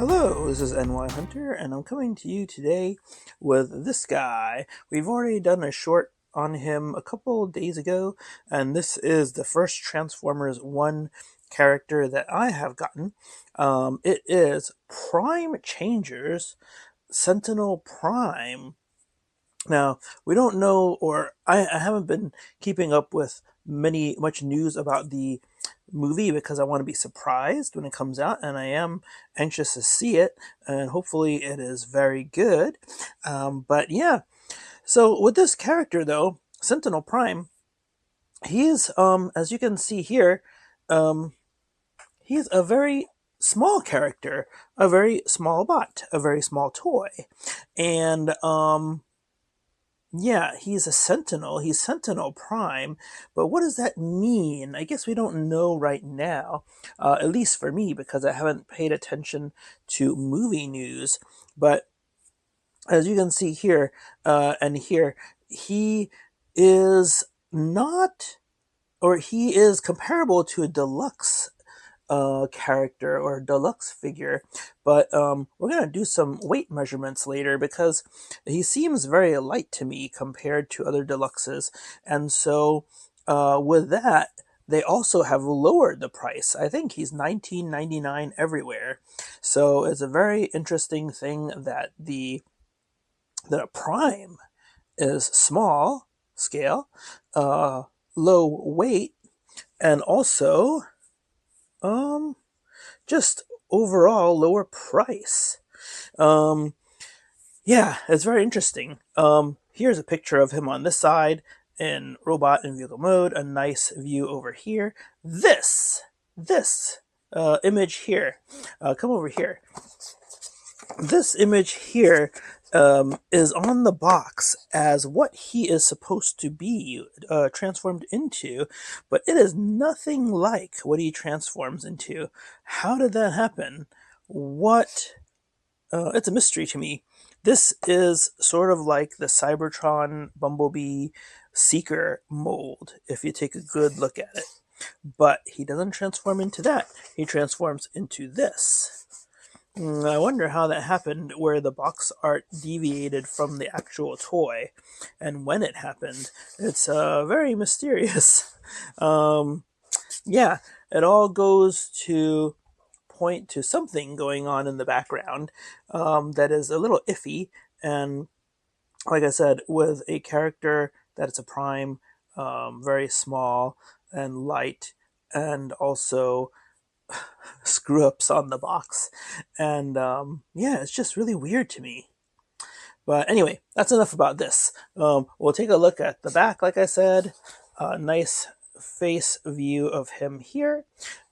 Hello, this is NY Hunter, and I'm coming to you today with this guy. We've already done a short on him a couple days ago, and this is the first Transformers 1 character that I have gotten. It is Prime Changers Sentinel Prime. Now, we don't know, or I haven't been keeping up with much news about the movie because I want to be surprised when it comes out, and I am anxious to see it, and hopefully it is very good. But yeah, so with this character though, Sentinel Prime, he's as you can see here, um, he's a very small character, a very small bot, a very small toy, and yeah, he's a Sentinel. He's Sentinel Prime. But what does that mean? I guess we don't know right now, at least for me, because I haven't paid attention to movie news. But as you can see here and here, he is not, or he is comparable to a deluxe character or deluxe figure, but we're going to do some weight measurements later because he seems very light to me compared to other deluxes, and so with that they also have lowered the price. I think he's $19.99 everywhere, so it's a very interesting thing that a prime is small scale, low weight, and also just overall lower price. Um, yeah, it's very interesting. Here's a picture of him on this side in robot and vehicle mode. A nice view over here. This image here. Come over here. This image here is on the box as what he is supposed to be transformed into, but it is nothing like what he transforms into. How did that happen? What? It's a mystery to me. This is sort of like the Cybertron Bumblebee Seeker mold, if you take a good look at it. But he doesn't transform into that. He transforms into this. I wonder how that happened, where the box art deviated from the actual toy, and when it happened. It's very mysterious. Yeah, it all goes to point to something going on in the background that is a little iffy, and like I said, with a character that is a prime, very small and light, and also screw ups on the box. And yeah, it's just really weird to me. But anyway, that's enough about this. We'll take a look at the back, like I said. Nice face view of him here.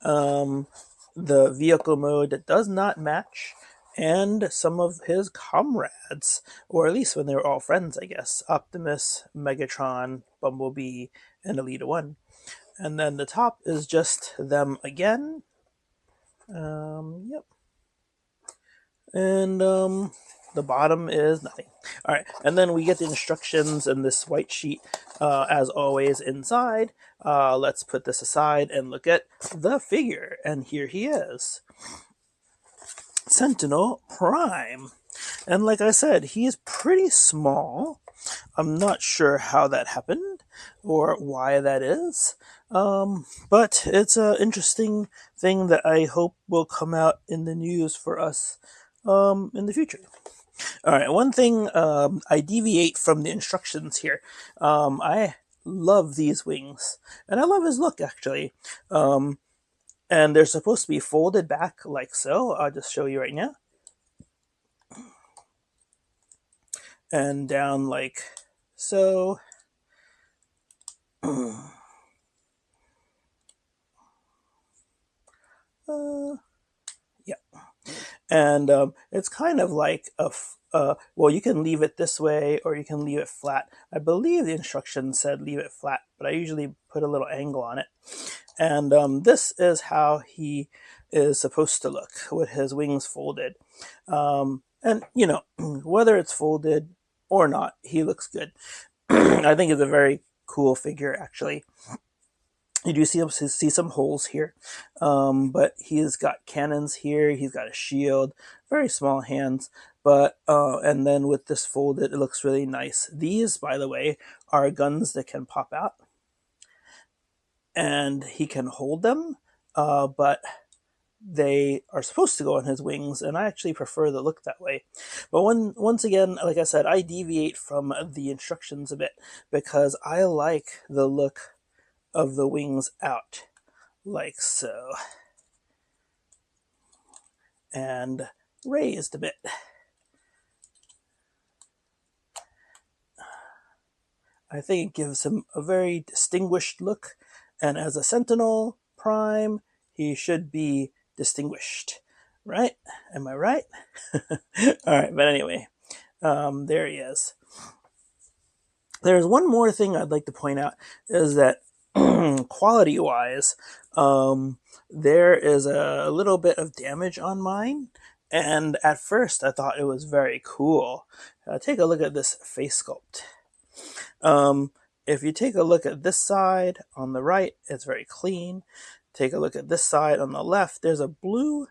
The vehicle mode that does not match, and some of his comrades, or at least when they were all friends, I guess. Optimus, Megatron, Bumblebee, and Elita 1. And then the top is just them again. Yep. And the bottom is nothing. All right, and then we get the instructions in this white sheet, as always, inside. Let's put this aside and look at the figure, and here he is. Sentinel Prime. And like I said, he is pretty small. I'm not sure how that happened or why that is. But it's an interesting thing that I hope will come out in the news for us in the future. All right, one thing, I deviate from the instructions here. I love these wings, and I love his look, actually. And they're supposed to be folded back like so. I'll just show you right now. And down like so. Yeah. And it's kind of like well, you can leave it this way or you can leave it flat. I believe the instructions said leave it flat, but I usually put a little angle on it. And this is how he is supposed to look with his wings folded. And, you know, whether it's folded or not, he looks good. I think it's a very cool figure, actually. You do see some holes here, but he's got cannons here. He's got a shield, very small hands, but and then with this folded, it looks really nice. These, by the way, are guns that can pop out, and he can hold them, but they are supposed to go on his wings, and I actually prefer the look that way. But once again, like I said, I deviate from the instructions a bit because I like the look of the wings out, like so, and raised a bit. I think it gives him a very distinguished look, and as a Sentinel Prime, he should be distinguished, right? Am I right? All right, but anyway, there he is. There's one more thing I'd like to point out is that quality-wise, there is a little bit of damage on mine, and at first I thought it was very cool. Take a look at this face sculpt. If you take a look at this side on the right, it's very clean. Take a look at this side on the left, there's a blue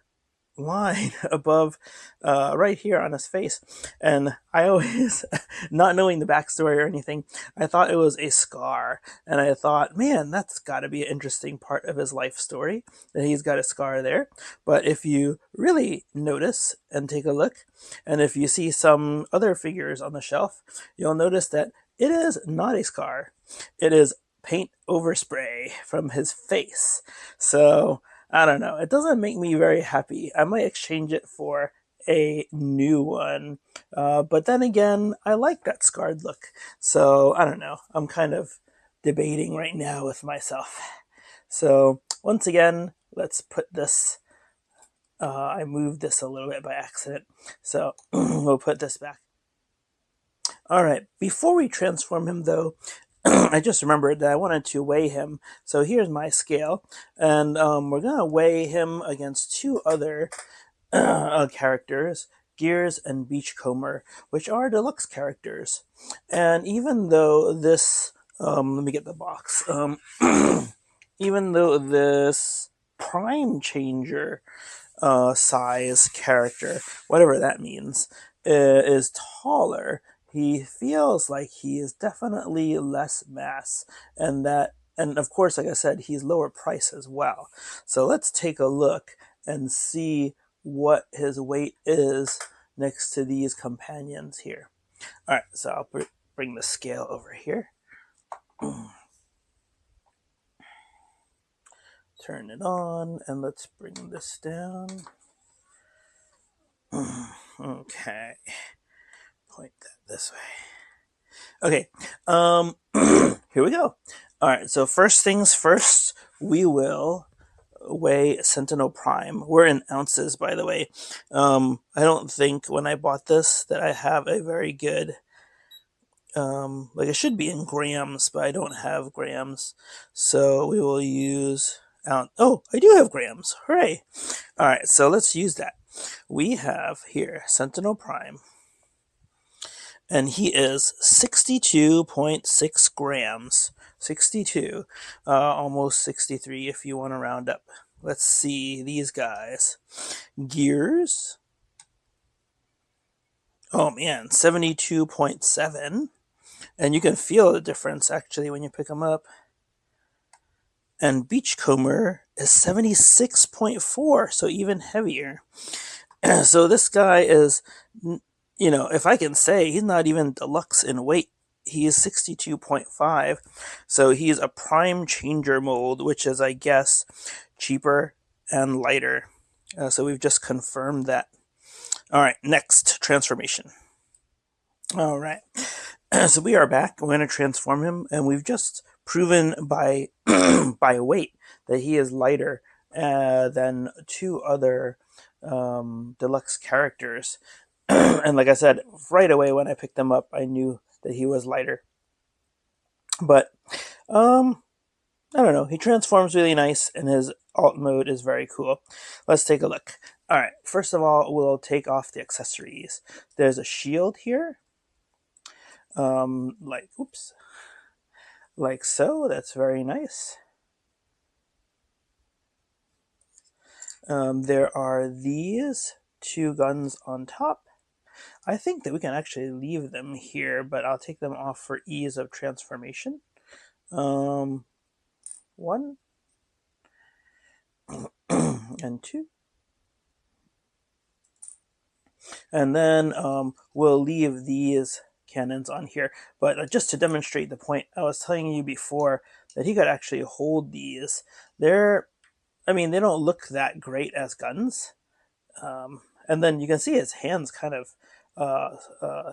line above right here on his face, and I always, not knowing the backstory or anything, I thought it was a scar, and I thought, man, that's got to be an interesting part of his life story, that he's got a scar there. But if you really notice and take a look, and if you see some other figures on the shelf, you'll notice that it is not a scar. It is paint overspray from his face. So I don't know. It doesn't make me very happy. I might exchange it for a new one. But then again, I like that scarred look. So I don't know. I'm kind of debating right now with myself. So once again, let's put this. I moved this a little bit by accident. So we'll put this back. All right. Before we transform him, though, I just remembered that I wanted to weigh him. So here's my scale, and we're going to weigh him against two other characters, Gears and Beachcomber, which are deluxe characters. And even though this, let me get the box, even though this Prime Changer size character, whatever that means, is taller, he feels like he is definitely less mass, and of course, like I said, he's lower price as well. So let's take a look and see what his weight is next to these companions here. All right, so I'll bring the scale over here. Turn it on, and let's bring this down. Okay. Point that this way. Okay, here we go. All right, so first things first, we will weigh Sentinel Prime. We're in ounces, by the way. I don't think when I bought this that I have a very good, like it should be in grams, but I don't have grams. So we will use ounce. Oh, I do have grams. Hooray. All right, so let's use that. We have here Sentinel Prime, and he is 62.6 grams. 62, almost 63 if you want to round up. Let's see these guys. Gears. Oh man, 72.7. And you can feel the difference actually when you pick them up. And Beachcomber is 76.4, so even heavier. So this guy is, you know, if I can say, he's not even deluxe in weight. He is 62.5, so he's a Prime Changer mold, which is, I guess, cheaper and lighter. So we've just confirmed that. All right, next transformation. All right, so we are back. We're going to transform him, and we've just proven by by weight that he is lighter than two other deluxe characters. And like I said, right away when I picked them up, I knew that he was lighter. But I don't know. He transforms really nice, and his alt mode is very cool. Let's take a look. All right. First of all, we'll take off the accessories. There's a shield here. Like so. That's very nice. There are these two guns on top. I think that we can actually leave them here, but I'll take them off for ease of transformation. One and two. And then we'll leave these cannons on here. But just to demonstrate the point, I was telling you before that he could actually hold these. I mean, they don't look that great as guns. And then you can see his hands kind of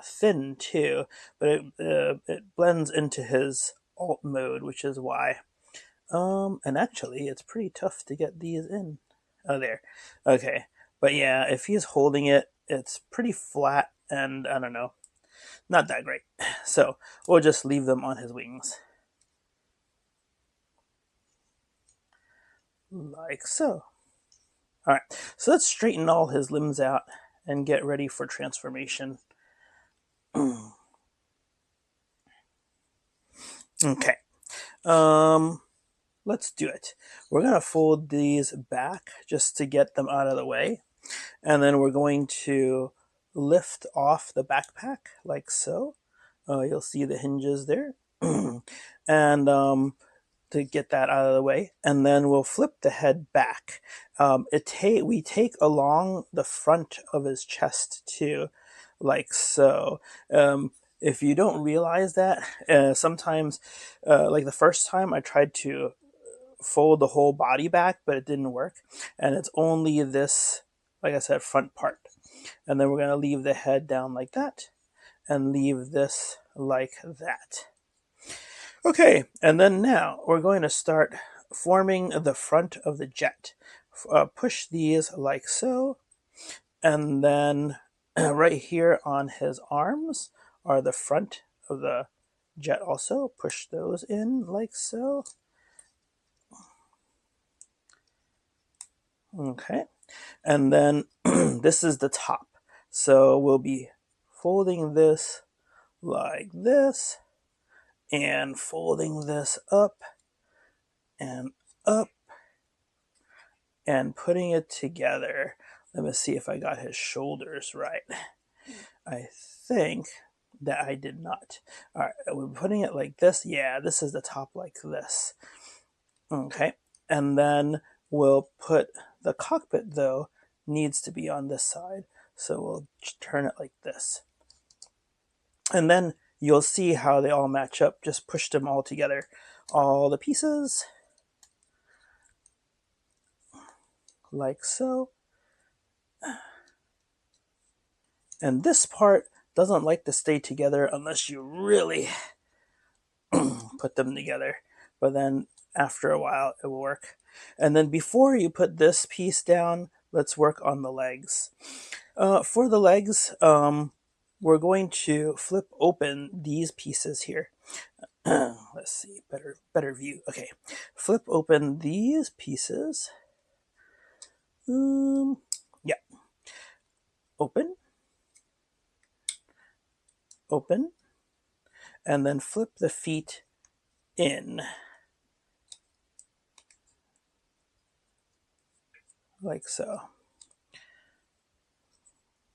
thin too, but it blends into his alt mode, which is why. And actually, it's pretty tough to get these in. Oh, there. Okay. But yeah, if he's holding it, it's pretty flat and I don't know, not that great. So we'll just leave them on his wings. Like so. Alright, so let's straighten all his limbs out and get ready for transformation. Okay. Let's do it. We're going to fold these back just to get them out of the way. And then we're going to lift off the backpack like so. You'll see the hinges there. And to get that out of the way. And then we'll flip the head back. We take along the front of his chest too, like so. If you don't realize that, sometimes, like the first time I tried to fold the whole body back, but it didn't work. And it's only this, like I said, front part. And then we're going to leave the head down like that and leave this like that. Okay, and then now we're going to start forming the front of the jet. Push these like so, and then right here on his arms are the front of the jet also. Push those in like so. Okay, and then this is the top. So we'll be folding this like this and folding this up and up and putting it together. Let me see if I got his shoulders right. I think that I did not. All right, we're putting it like this. Yeah, this is the top like this. Okay, and then we'll put the cockpit, though, needs to be on this side. So we'll turn it like this. And then you'll see how they all match up. Just push them all together. All the pieces. Like so. And this part doesn't like to stay together unless you really put them together. But then after a while, it will work. And then before you put this piece down, let's work on the legs. For the legs, we're going to flip open these pieces here. Let's see, better view. Okay, flip open these pieces. Yeah. Open. Open. And then flip the feet in. Like so.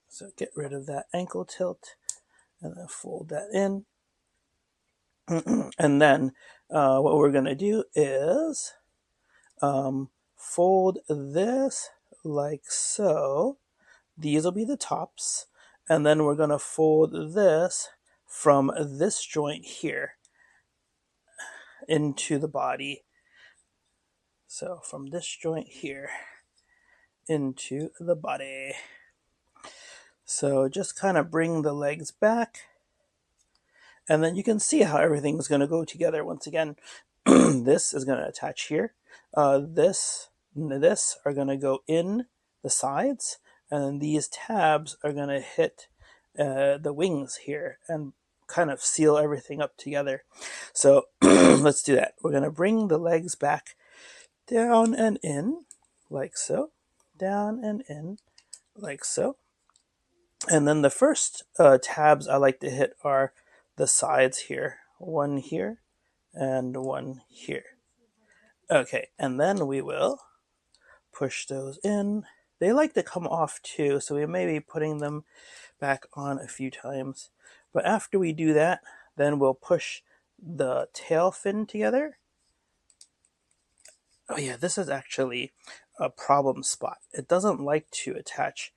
So get rid of that ankle tilt and then fold that in. And then what we're going to do is fold this like so. These will be the tops. And then we're going to fold this from this joint here into the body. So from this joint here into the body. So just kind of bring the legs back. And then you can see how everything's going to go together once again. This is going to attach here. This and this are going to go in the sides. And then these tabs are going to hit the wings here and kind of seal everything up together. So let's do that. We're going to bring the legs back down and in like so. Down and in like so. And then the first tabs I like to hit are the sides here. One here and one here. Okay, and then we will push those in. They like to come off too, so we may be putting them back on a few times. But after we do that, then we'll push the tail fin together. Oh yeah, this is actually a problem spot. It doesn't like to attach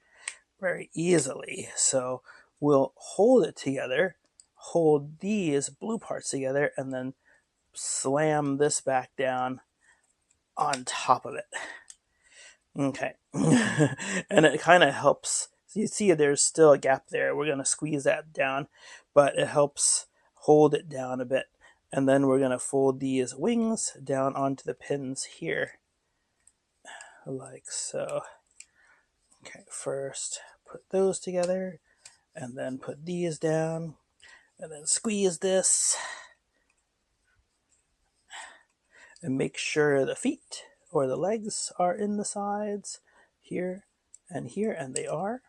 very easily, so we'll hold it together, hold these blue parts together, and then slam this back down on top of it. Okay. And it kind of helps. So you see there's still a gap there. We're going to squeeze that down, but it helps hold it down a bit. And then we're going to fold these wings down onto the pins here, like so. Okay, first put those together, and then put these down, and then squeeze this, and make sure the feet or the legs are in the sides here, and they are.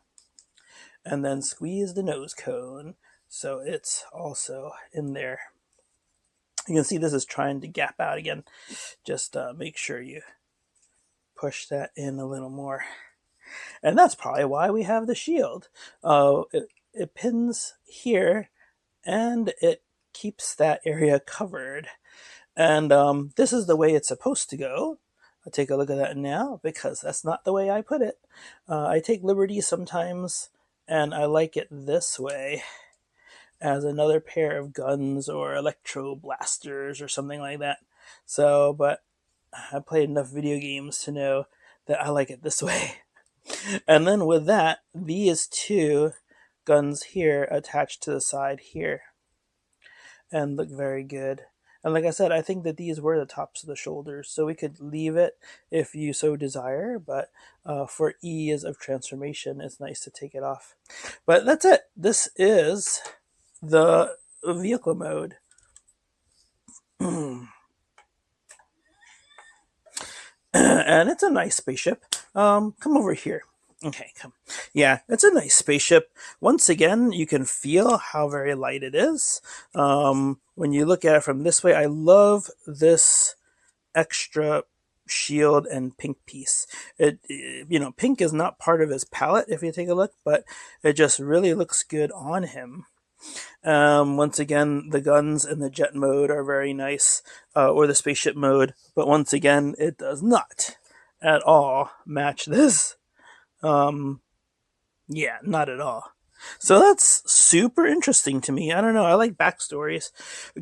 And then squeeze the nose cone so it's also in there. You can see this is trying to gap out again. Just make sure you push that in a little more. And that's probably why we have the shield. It pins here, and it keeps that area covered. And this is the way it's supposed to go. I'll take a look at that now, because that's not the way I put it. I take liberties sometimes, and I like it this way, as another pair of guns or electro blasters or something like that. So, but I played enough video games to know that I like it this way. And then with that, these two guns here attached to the side here, and look very good. And like I said, I think that these were the tops of the shoulders, so we could leave it if you so desire, but for ease of transformation, it's nice to take it off. But that's it. This is the vehicle mode. And it's a nice spaceship. Come over here. Okay, come. Yeah, it's a nice spaceship. Once again, you can feel how very light it is. When you look at it from this way, I love this extra shield and pink piece. Pink is not part of his palette if you take a look, but it just really looks good on him. Once again, the guns and the jet mode are very nice, or the spaceship mode, but once again, it does not at all match this. Yeah, not at all. So that's super interesting to me. I don't know. I like backstories,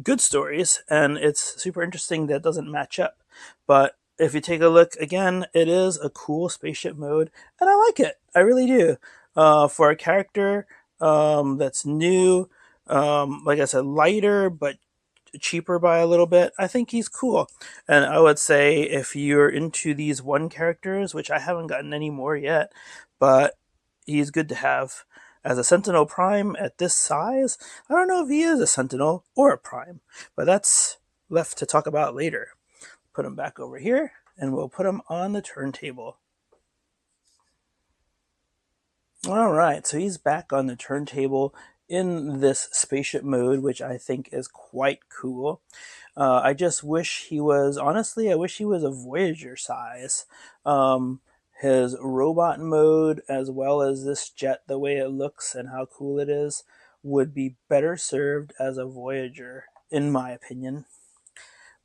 good stories, and it's super interesting that it doesn't match up. But if you take a look again, it is a cool spaceship mode, and I like it. I really do. For a character that's new, like I said, lighter but cheaper by a little bit, I think he's cool. And I would say if you're into these one characters, which I haven't gotten any more yet, but he's good to have. As a Sentinel Prime at this size, I don't know if he is a Sentinel or a Prime, but that's left to talk about later. Put him back over here, and we'll put him on the turntable. All right, so he's back on the turntable in this spaceship mode, which I think is quite cool. I just wish he was, honestly, I wish he was a Voyager size. His robot mode, as well as this jet, the way it looks and how cool it is, would be better served as a Voyager, in my opinion.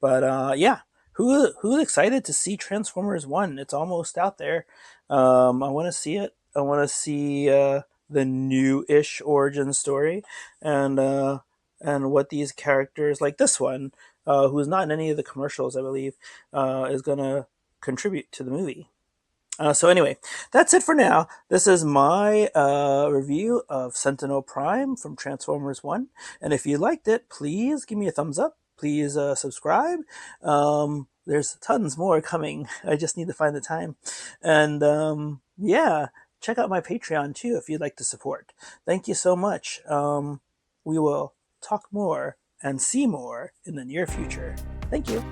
But yeah, who's excited to see Transformers 1? It's almost out there. I want to see it. I want to see the new-ish origin story, and what these characters, like this one, who's not in any of the commercials, I believe, is going to contribute to the movie. So anyway, that's it for now. This is my review of Sentinel Prime from Transformers 1. And if you liked it, please give me a thumbs up. Please subscribe. There's tons more coming. I just need to find the time. And yeah, check out my Patreon too if you'd like to support. Thank you so much. We will talk more and see more in the near future. Thank you.